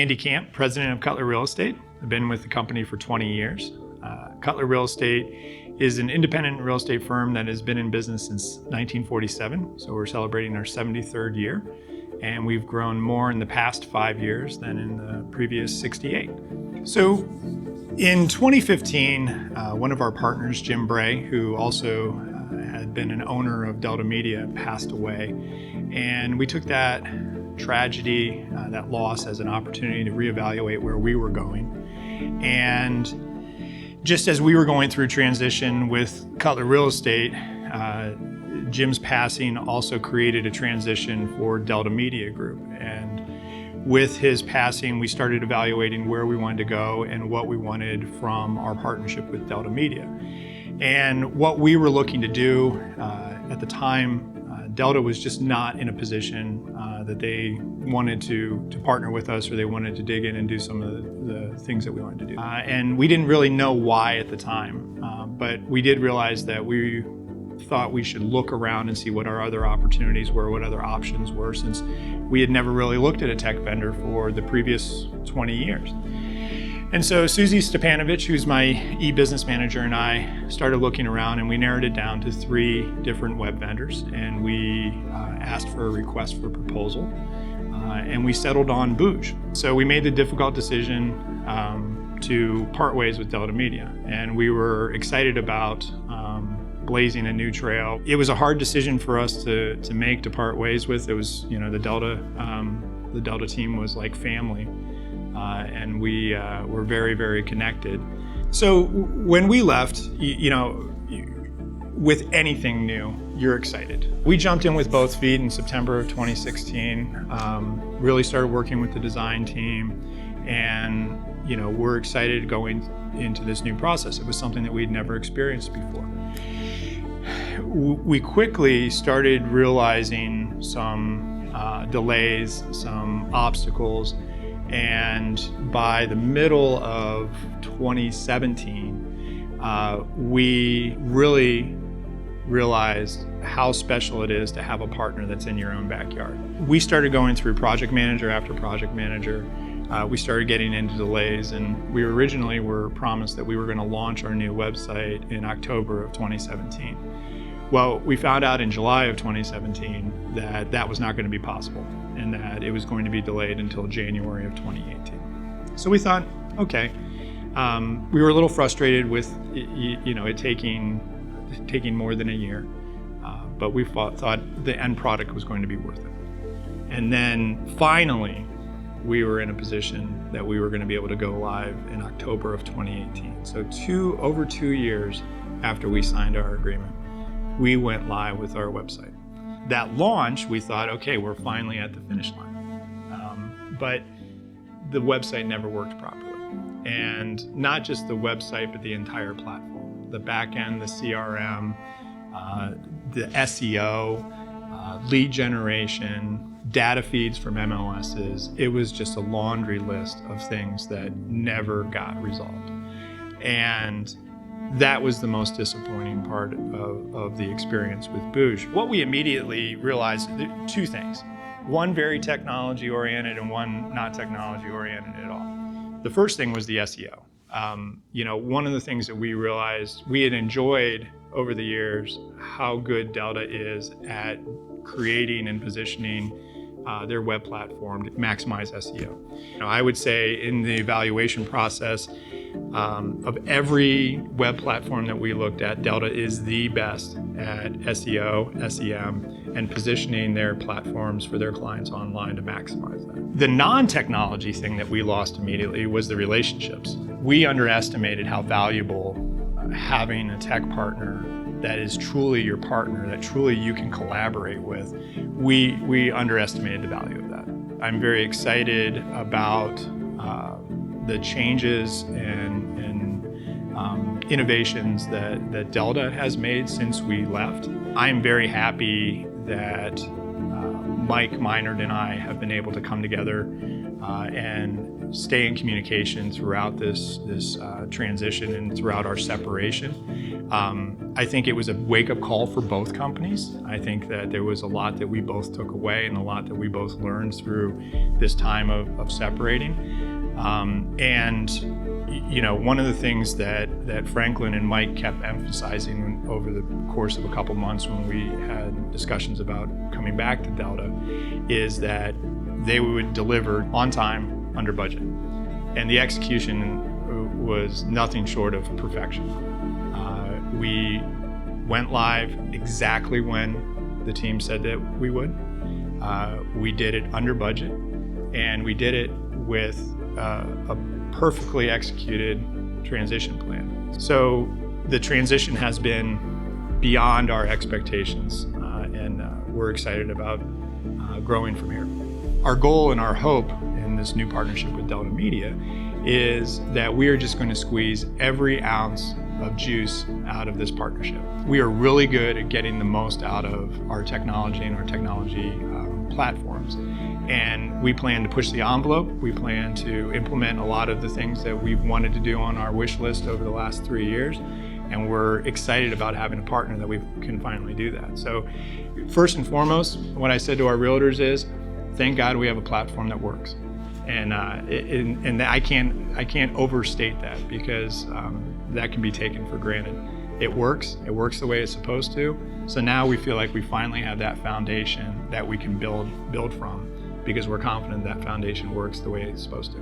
Andy Camp, president of Cutler Real Estate. I've been with the company for 20 years. Cutler Real Estate is an independent real estate firm that has been in business since 1947. So we're celebrating our 73rd year. And we've grown more in the past 5 years than in the previous 68. So in 2015, one of our partners, Jim Bray, who also had been an owner of Delta Media, passed away. And we took that tragedy, that loss, as an opportunity to reevaluate where we were going. And just as we were going through transition with Cutler Real Estate, Jim's passing also created a transition for Delta Media Group. And with his passing, we started evaluating where we wanted to go and what we wanted from our partnership with Delta Media. And what we were looking to do at the time, Delta was just not in a position that they wanted to partner with us, or they wanted to dig in and do some of the things that we wanted to do. And we didn't really know why at the time, but we did realize that we thought we should look around and see what our other opportunities were, what other options were, since we had never really looked at a tech vendor for the previous 20 years. And so Susie Stepanovich, who's my e-business manager, and I started looking around, and we narrowed it down to 3 different web vendors, and we asked for a request for proposal, and we settled on Booge. So we made the difficult decision to part ways with Delta Media, and we were excited about blazing a new trail. It was a hard decision for us to make, to part ways with. It was, the Delta team was like family. And we were very, very connected. So when we left, with anything new, you're excited. We jumped in with both feet in September of 2016, really started working with the design team, and we're excited going into this new process. It was something that we'd never experienced before. We quickly started realizing some delays, some obstacles. And by the middle of 2017, we really realized how special it is to have a partner that's in your own backyard. We started going through project manager after project manager. We started getting into delays, and we originally were promised that we were going to launch our new website in October of 2017. Well, we found out in July of 2017 that that was not going to be possible, and that it was going to be delayed until January of 2018. So we thought, okay, we were a little frustrated with it taking more than a year, but we thought the end product was going to be worth it. And then finally, we were in a position that we were going to be able to go live in October of 2018. So over 2 years after we signed our agreement, we went live with our website. That launch, we thought, okay, we're finally at the finish line. But the website never worked properly. And not just the website, but the entire platform. The back end, the CRM, the SEO, lead generation, data feeds from MLSs. It was just a laundry list of things that never got resolved. And that was the most disappointing part of the experience with Booge. What we immediately realized, 2 things. One very technology oriented and one not technology oriented at all. The first thing was the SEO. One of the things that we realized, we had enjoyed over the years how good Delta is at creating and positioning their web platform to maximize SEO. I would say in the evaluation process, of every web platform that we looked at, Delta is the best at SEO, SEM, and positioning their platforms for their clients online to maximize that. The non-technology thing that we lost immediately was the relationships. We underestimated how valuable having a tech partner that is truly your partner, that truly you can collaborate with, we underestimated the value of that. I'm very excited about the changes and innovations that Delta has made since we left. I'm very happy that Mike Meinert and I have been able to come together and stay in communication throughout this transition and throughout our separation. I think it was a wake-up call for both companies. I think that there was a lot that we both took away and a lot that we both learned through this time of separating. One of the things that Franklin and Mike kept emphasizing over the course of a couple months when we had discussions about coming back to Delta is that they would deliver on time, under budget. And the execution was nothing short of perfection. We went live exactly when the team said that we would. We did it under budget, and we did it with a perfectly executed transition plan. So the transition has been beyond our expectations, and we're excited about growing from here. Our goal and our hope in this new partnership with Delta Media is that we are just going to squeeze every ounce of juice out of this partnership. We are really good at getting the most out of our technology and our technology platforms. And we plan to push the envelope. We plan to implement a lot of the things that we've wanted to do on our wish list over the last 3 years. And we're excited about having a partner that we can finally do that. So first and foremost, what I said to our realtors is, thank God we have a platform that works. And I can't overstate that, because that can be taken for granted. It works the way it's supposed to. So now we feel like we finally have that foundation that we can build from, because we're confident that foundation works the way it's supposed to.